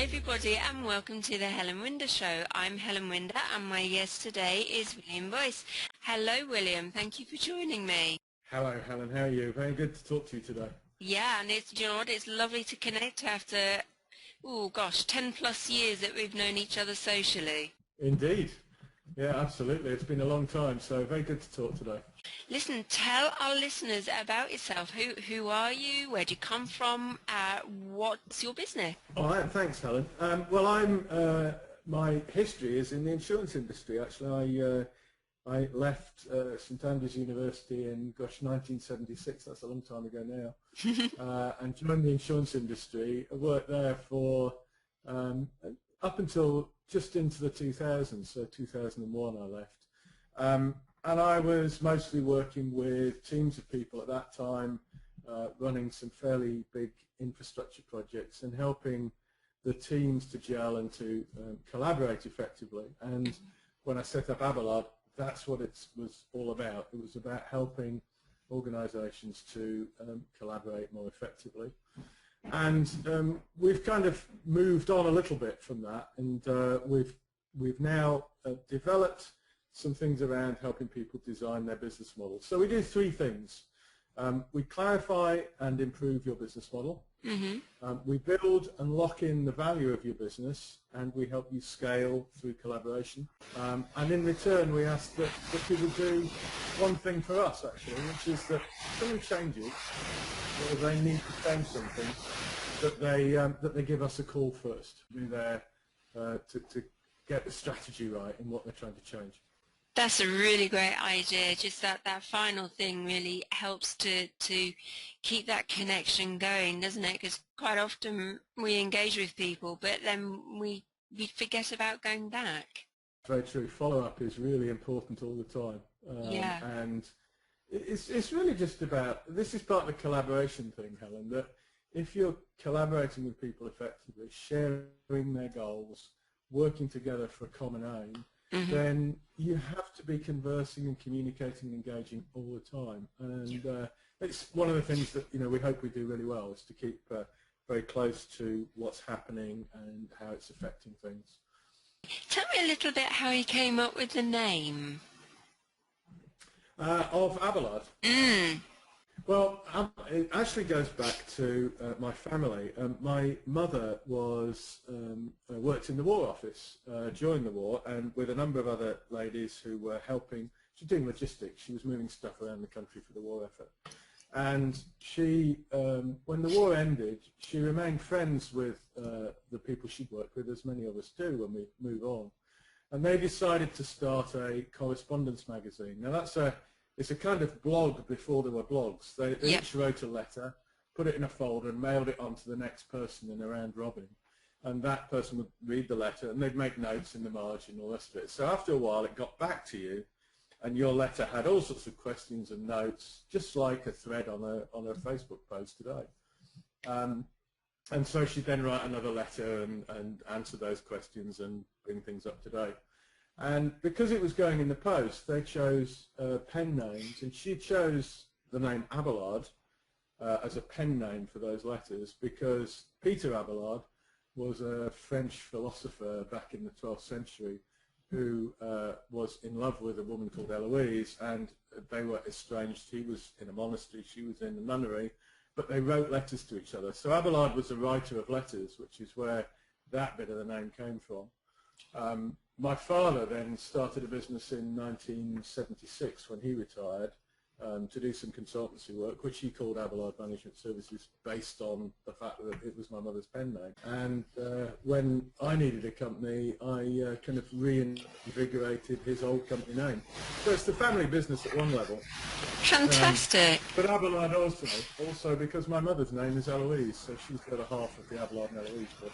everybody, and welcome to the Helen Winder Show. I'm Helen Winder, and my guest today is William Buist. Hello, William. Thank you for joining me. Hello, Helen. How are you? Very good to talk to you today. Yeah, and you know what? It's lovely to connect after, 10 plus years that we've known each other socially. Indeed. Yeah, absolutely. It's been a long time, so very good to talk today. Listen, tell our listeners about yourself. Who are you? Where do you come from? What's your business? All right, thanks, Helen. My history is in the insurance industry. Actually, I left St Andrews University in 1976. That's a long time ago now, and joined the insurance industry. I worked there for up until just into the 2000s, so 2001 I left. And I was mostly working with teams of people at that time, running some fairly big infrastructure projects and helping the teams to gel and to collaborate effectively. And when I set up Abelard, that's what it was all about. It was about helping organisations to collaborate more effectively. And we've kind of moved on a little bit from that, and we've now developed some things around helping people design their business models. So we do three things. We clarify and improve your business model. We build and lock in the value of your business, and we help you scale through collaboration. And in return, we ask that people do one thing for us, actually, which is that if something changes, or they need to change something, that they give us a call first. Be there to get the strategy right in what they're trying to change. That's a really great idea. Just that final thing really helps to keep that connection going, doesn't it? Because quite often we engage with people, but then we forget about going back. Very true. Follow-up is really important all the time. Yeah. And it's really just about, this is part of the collaboration thing, Helen, that if you're collaborating with people effectively, sharing their goals, working together for a common aim, then you have to be conversing and communicating and engaging all the time. And it's one of the things that we hope we do really well, is to keep very close to what's happening and how it's affecting things. Tell me a little bit how you came up with the name. Of Abelard. Well, it actually goes back to my family. My mother was worked in the War Office during the war, and with a number of other ladies who were helping. She was doing logistics. She was moving stuff around the country for the war effort. And she, when the war ended, she remained friends with the people she'd worked with, as many of us do when we move on. And they decided to start a correspondence magazine. Now it's a kind of blog before there were blogs. They each wrote a letter, put it in a folder, and mailed it on to the next person in a round robin. And that person would read the letter, and they'd make notes in the margin, all the rest of it. So after a while, it got back to you, and your letter had all sorts of questions and notes, just like a thread on a Facebook post today. And so she'd then write another letter and answer those questions and bring things up to date. And because it was going in the post, they chose pen names, and she chose the name Abelard as a pen name for those letters, because Peter Abelard was a French philosopher back in the 12th century who was in love with a woman called Eloise, and they were estranged. He was in a monastery, she was in a nunnery, but they wrote letters to each other. So Abelard was a writer of letters, which is where that bit of the name came from. My father then started a business in 1976 when he retired to do some consultancy work, which he called Abelard Management Services, based on the fact that it was my mother's pen name. And when I needed a company, I kind of reinvigorated his old company name. So it's the family business at one level. Fantastic. But Abelard also because my mother's name is Eloise, so she's got a half of the Abelard and Eloise book.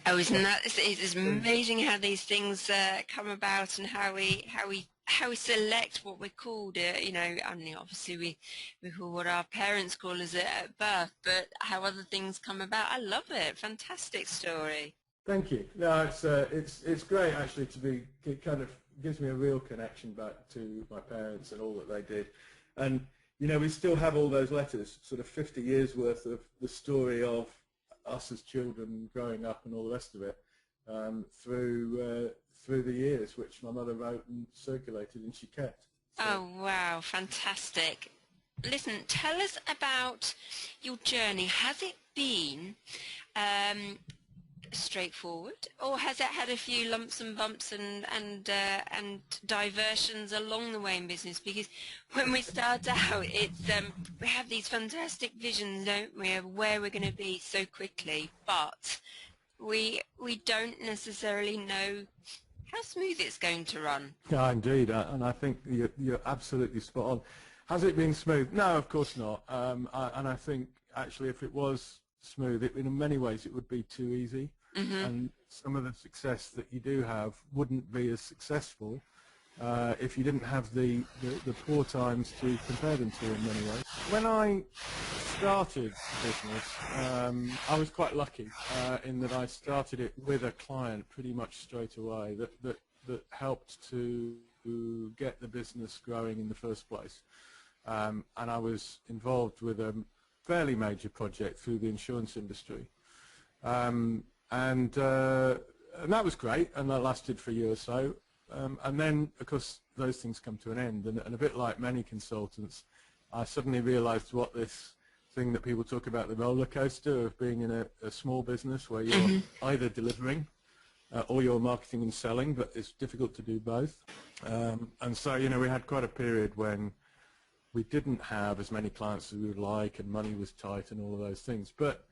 Oh, isn't that? It's amazing how these things come about, and how we select what we're called. I mean, obviously we call what our parents call us at birth, but how other things come about. I love it. Fantastic story. Thank you. No, it's great actually to be. It kind of gives me a real connection back to my parents and all that they did, and we still have all those letters, sort of 50 years worth of the story of us as children growing up and all the rest of it through the years, which my mother wrote and circulated, and she kept. So. Oh, wow, fantastic. Listen, tell us about your journey. Has it been straightforward, or has it had a few lumps and bumps and diversions along the way in business? Because when we start out, it's we have these fantastic visions, don't we, of where we're going to be so quickly, but we don't necessarily know how smooth it's going to run. Yeah, indeed, and I think you're absolutely spot on. Has it been smooth? No, of course not. And I think actually, if it was smooth, in many ways it would be too easy. Mm-hmm. And some of the success that you do have wouldn't be as successful if you didn't have the poor times to compare them to in many ways. When I started the business, I was quite lucky in that I started it with a client pretty much straight away that helped to get the business growing in the first place. And I was involved with a fairly major project through the insurance industry. And that was great, and that lasted for a year or so. And then, of course, those things come to an end. And a bit like many consultants, I suddenly realized what this thing that people talk about, the roller coaster of being in a small business where you're mm-hmm. either delivering or you're marketing and selling, but it's difficult to do both. And so, we had quite a period when we didn't have as many clients as we would like, and money was tight and all of those things. But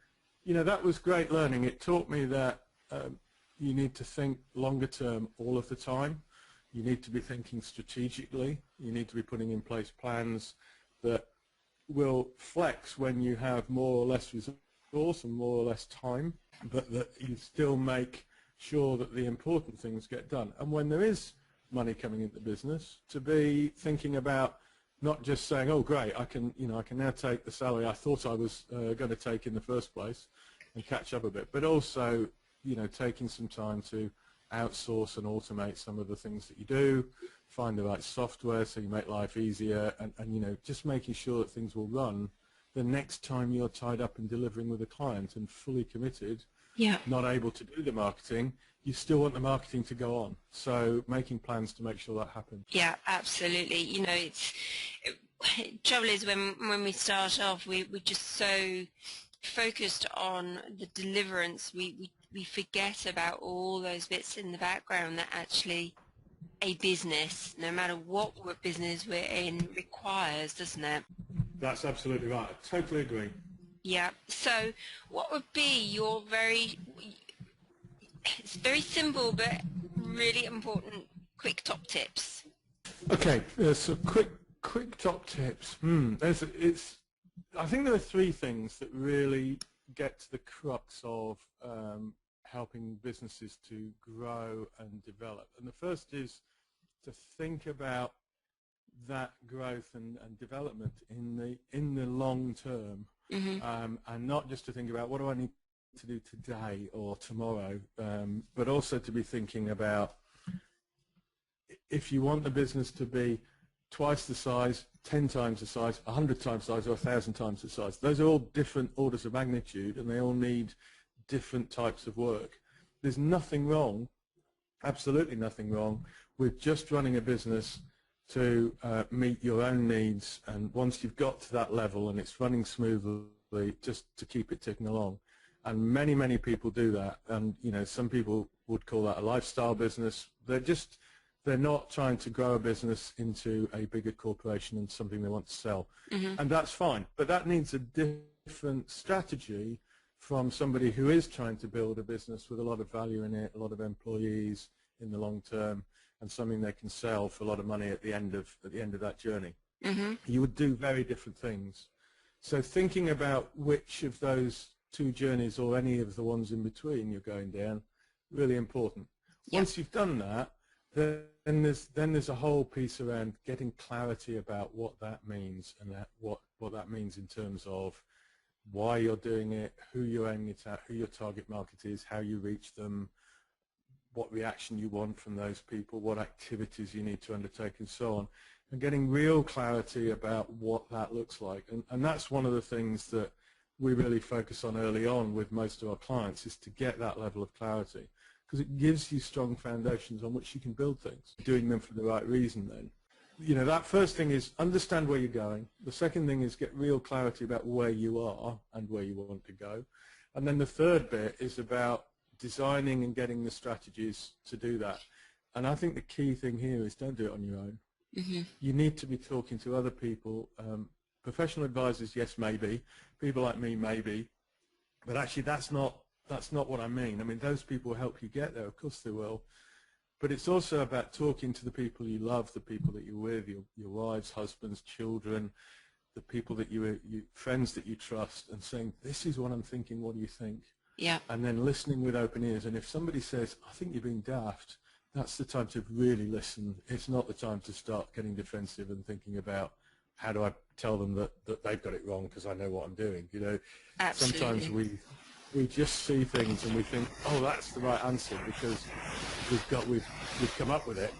that was great learning. It taught me that you need to think longer term all of the time. You need to be thinking strategically. You need to be putting in place plans that will flex when you have more or less resource and more or less time, but that you still make sure that the important things get done. And when there is money coming into the business, to be thinking about not just saying, oh great, I can now take the salary I thought I was going to take in the first place and catch up a bit, but also taking some time to outsource and automate some of the things that you do, find the right software so you make life easier, and just making sure that things will run the next time you're tied up in delivering with a client and fully committed, not able to do the marketing. You still want the marketing to go on, so making plans to make sure that happens. Yeah, absolutely. Trouble is when we start off, we're just so focused on the deliverance, we forget about all those bits in the background that actually a business, no matter what business we're in, requires, doesn't it? That's absolutely right. I totally agree. Yeah. So what would be your it's very simple but really important quick top tips? Okay, so quick top tips. I think there are three things that really get to the crux of helping businesses to grow and develop. And the first is to think about that growth and development in the long term, mm-hmm. And not just to think about what do I need to do today or tomorrow, but also to be thinking about if you want the business to be twice the size, 10 times the size, 100 times the size, or 1,000 times the size. Those are all different orders of magnitude, and they all need different types of work. There's nothing wrong, absolutely nothing wrong, with just running a business to meet your own needs, and once you've got to that level and it's running smoothly, just to keep it ticking along. And many, many people do that, and some people would call that a lifestyle business. They're not trying to grow a business into a bigger corporation and something they want to sell. Mm-hmm. And that's fine, but that needs a different strategy from somebody who is trying to build a business with a lot of value in it, a lot of employees in the long term, and something they can sell for a lot of money at the end of that journey. Mm-hmm. You would do very different things. So thinking about which of those two journeys or any of the ones in between you're going down, really important. Yep. Once you've done that, then there's a whole piece around getting clarity about what that means, and what that means in terms of why you're doing it, who you're aiming it at, who your target market is, how you reach them, what reaction you want from those people, what activities you need to undertake, and so on, and getting real clarity about what that looks like. And that's one of the things that we really focus on early on with most of our clients is to get that level of clarity, because it gives you strong foundations on which you can build things, doing them for the right reason then. You know, that first thing is understand where you're going. The second thing is get real clarity about where you are and where you want to go. And then the third bit is about designing and getting the strategies to do that. And I think the key thing here is don't do it on your own. Mm-hmm. You need to be talking to other people. Professional advisors, yes, maybe. People like me, maybe. But actually, that's not what I mean. I mean, those people will help you get there. Of course they will. But it's also about talking to the people you love, the people that you're with, your wives, husbands, children, the people that you friends that you trust, and saying, this is what I'm thinking, what do you think? Yeah. And then listening with open ears. And if somebody says, I think you're being daft, that's the time to really listen. It's not the time to start getting defensive and thinking about how do I tell them that they've got it wrong because I know what I'm doing. You know, Absolutely. Sometimes we just see things and we think, oh, that's the right answer because we've come up with it.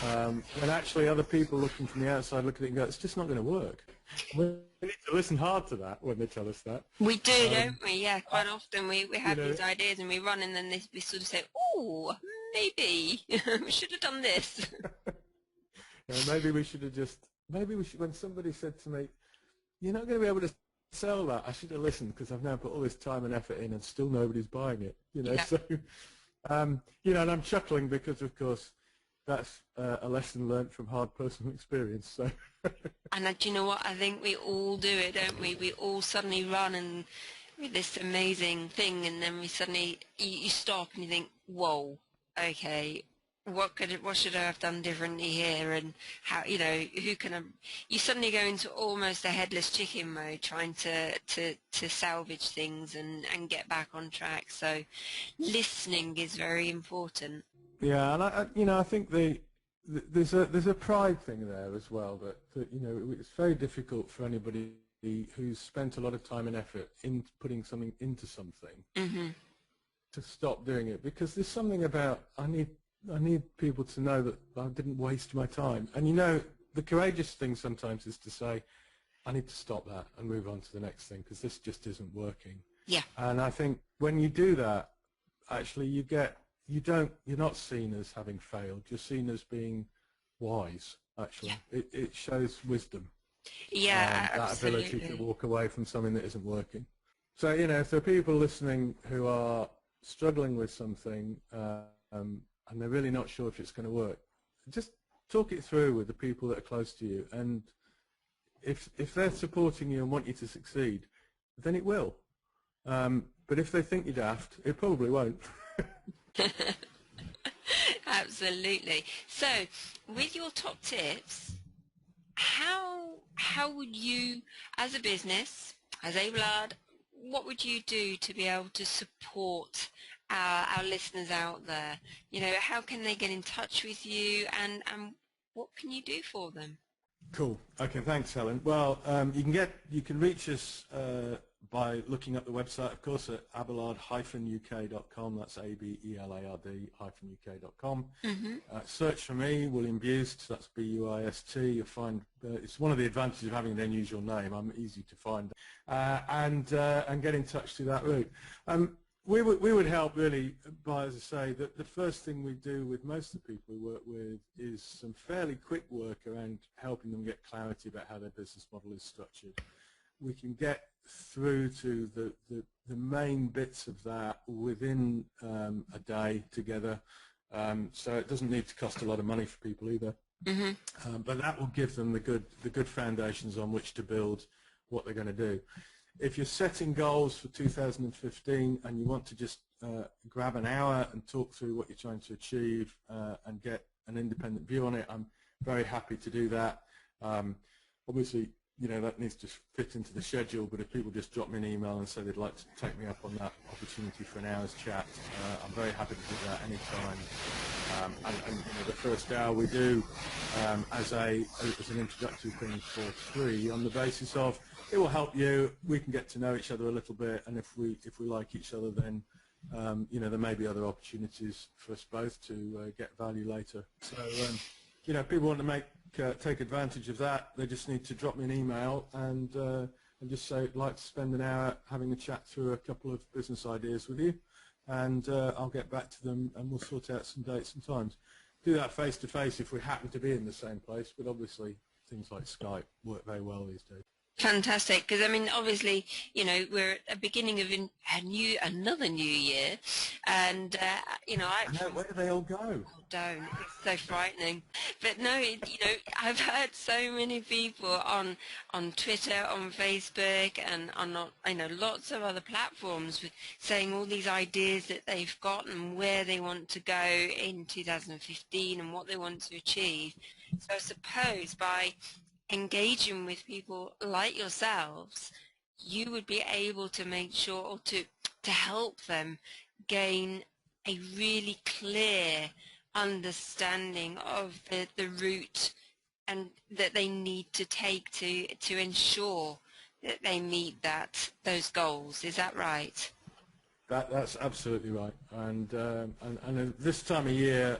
And actually other people looking from the outside look at it and go, it's just not going to work. We need to listen hard to that when they tell us that. We do, don't we? Yeah, quite often we have you know, these ideas and we run and then we sort of say, oh, maybe we should have done this. maybe we should, when somebody said to me, you're not going to be able to sell that, I should have listened because I've now put all this time and effort in and still nobody's buying it. You know, Yeah. so, you know, and I'm chuckling because, of course, that's a lesson learned from hard personal experience. So. And do you know what? I think we all do it, don't we? We all suddenly run and with this amazing thing, and then we suddenly you stop and you think, "Whoa, okay, what should I have done differently here?" And how, you know, who can I? You suddenly go into almost a headless chicken mode, trying to salvage things and get back on track. So, listening is very important. Yeah, and I think there's a pride thing there as well that you know it's very difficult for anybody who's spent a lot of time and effort in putting something into something Mm-hmm. to stop doing it, because there's something about I need people to know that I didn't waste my time. And you know, the courageous thing sometimes is to say I need to stop that and move on to the next thing because this just isn't working. Yeah. And I think when you do that, actually you're not seen as having failed. You're seen as being wise. Actually, Yeah. it shows wisdom. Yeah, that absolutely. ability to walk away from something that isn't working. So you know, if there are people listening who are struggling with something and they're really not sure if it's going to work, just talk it through with the people that are close to you. And if they're supporting you and want you to succeed, then it will. But if they think you're daft, it probably won't. Absolutely. So, with your top tips, how would you, as a business, as Abelard, what would you do to be able to support our listeners out there? You know, how can they get in touch with you, and what can you do for them? Cool. Okay, thanks, Helen. Well, you can reach us by looking up the website, of course, at abelard-uk.com. That's ABELARD-UK.com. Mm-hmm. Search for me, William Buist. That's Buist. You'll find it's one of the advantages of having an unusual name. I'm easy to find, and get in touch through that route. We would help really by, as I say, that the first thing we do with most of the people we work with is some fairly quick work around helping them get clarity about how their business model is structured. We can get through to the main bits of that within a day together, so it doesn't need to cost a lot of money for people either. Mm-hmm. But that will give them the good foundations on which to build what they're going to do. If you're setting goals for 2015 and you want to just grab an hour and talk through what you're trying to achieve and get an independent view on it, I'm very happy to do that. Obviously, you know, that needs to fit into the schedule, but if people just drop me an email and say they'd like to take me up on that opportunity for an hour's chat, I'm very happy to do that anytime. And you know, the first hour we do as an introductory thing for free, on the basis of it will help you, we can get to know each other a little bit, and if we like each other, then you know, there may be other opportunities for us both to get value later. So you know, if people want to take advantage of that, they just need to drop me an email and and just say, I'd like to spend an hour having a chat through a couple of business ideas with you, and I'll get back to them and we'll sort out some dates and times. Do that face to face if we happen to be in the same place, but obviously things like Skype work very well these days. Fantastic, because I mean, obviously, you know, we're at the beginning of another new year, and you know, I know, where do they all go? Oh, don't! It's so frightening. But no, you know, I've heard so many people on Twitter, on Facebook, and on you know lots of other platforms with saying all these ideas that they've got and where they want to go in 2015 and what they want to achieve. So I suppose by engaging with people like yourselves, you would be able to make sure, or to help them gain a really clear understanding of the route and that they need to take to ensure that they meet those goals. Is that right? That's absolutely right. And this time of year,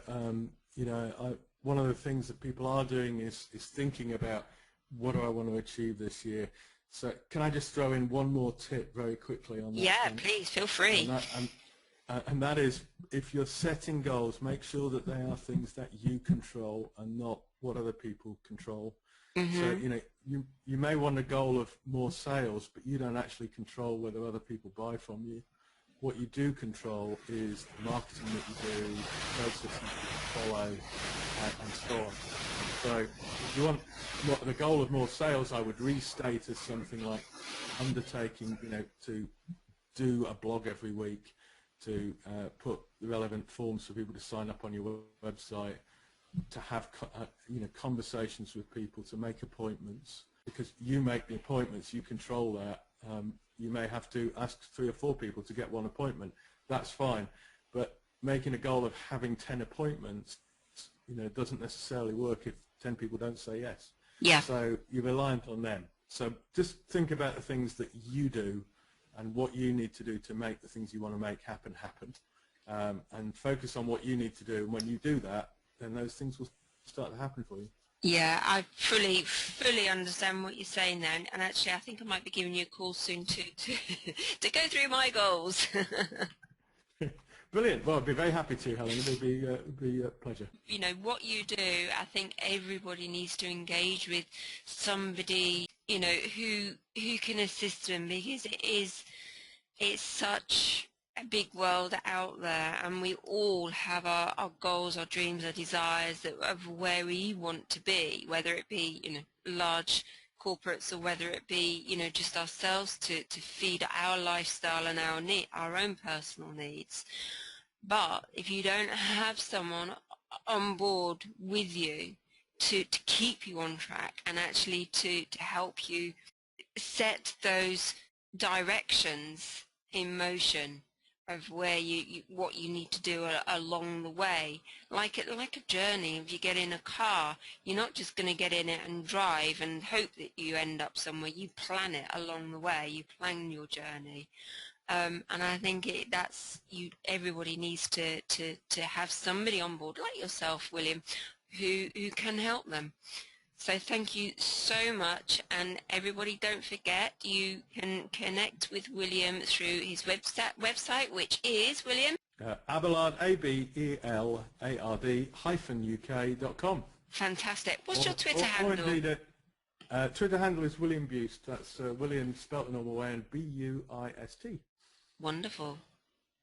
you know, one of the things that people are doing is thinking about, what do I want to achieve this year? So can I just throw in one more tip very quickly on that? Yeah, please, feel free. And that is, if you're setting goals, make sure that they are things that you control and not what other people control. Mm-hmm. So, you know, you may want a goal of more sales, but you don't actually control whether other people buy from you. What you do control is the marketing that you do, the processes that you follow, and so on. So if you want the goal of more sales, I would restate as something like undertaking, you know, to do a blog every week, to put the relevant forms for people to sign up on your website, to have you know, conversations with people, to make appointments, because you make the appointments, you control that. You may have to ask 3 or 4 people to get one appointment. That's fine, but making a goal of having 10 appointments, you know, doesn't necessarily work if 10 people don't say yes. Yeah. So you're reliant on them. So just think about the things that you do and what you need to do to make the things you want to make happen, and focus on what you need to do. And when you do that, then those things will start to happen for you. Yeah, I fully understand what you're saying there, and actually I think I might be giving you a call soon to to go through my goals. Brilliant. Well, I'd be very happy to, Helen. It would be a pleasure. You know, what you do, I think everybody needs to engage with somebody, you know, who can assist them, because it's such a big world out there, and we all have our goals, our dreams, our desires of where we want to be, whether it be, you know, large corporates or whether it be, you know, just ourselves to feed our lifestyle and our own personal needs. But if you don't have someone on board with you to keep you on track and actually to help you set those directions in motion of where what you need to do along the way, like a journey. If you get in a car, you're not just going to get in it and drive and hope that you end up somewhere. You plan it along the way. You plan your journey, and I think everybody needs to have somebody on board like yourself, William, who can help them. So thank you so much, and everybody, don't forget, you can connect with William through his website, which is, William? Abelard, ABELARD-UK.com. Fantastic. What's your Twitter handle? Or indeed, Twitter handle is William Buist. That's William spelt the normal way, and B-U-I-S-T. Wonderful.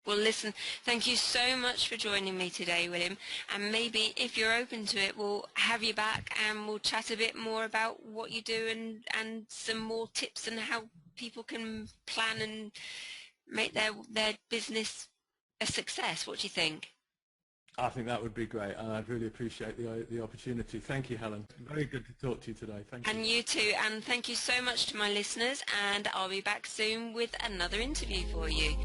Well, listen, thank you so much for joining me today, William, and maybe if you're open to it, we'll have you back and we'll chat a bit more about what you do and some more tips on how people can plan and make their business a success. What do you think? I think that would be great, and I'd really appreciate the opportunity. Thank you, Helen. Very good to talk to you today. Thank you. And you too, and thank you so much to my listeners, and I'll be back soon with another interview for you.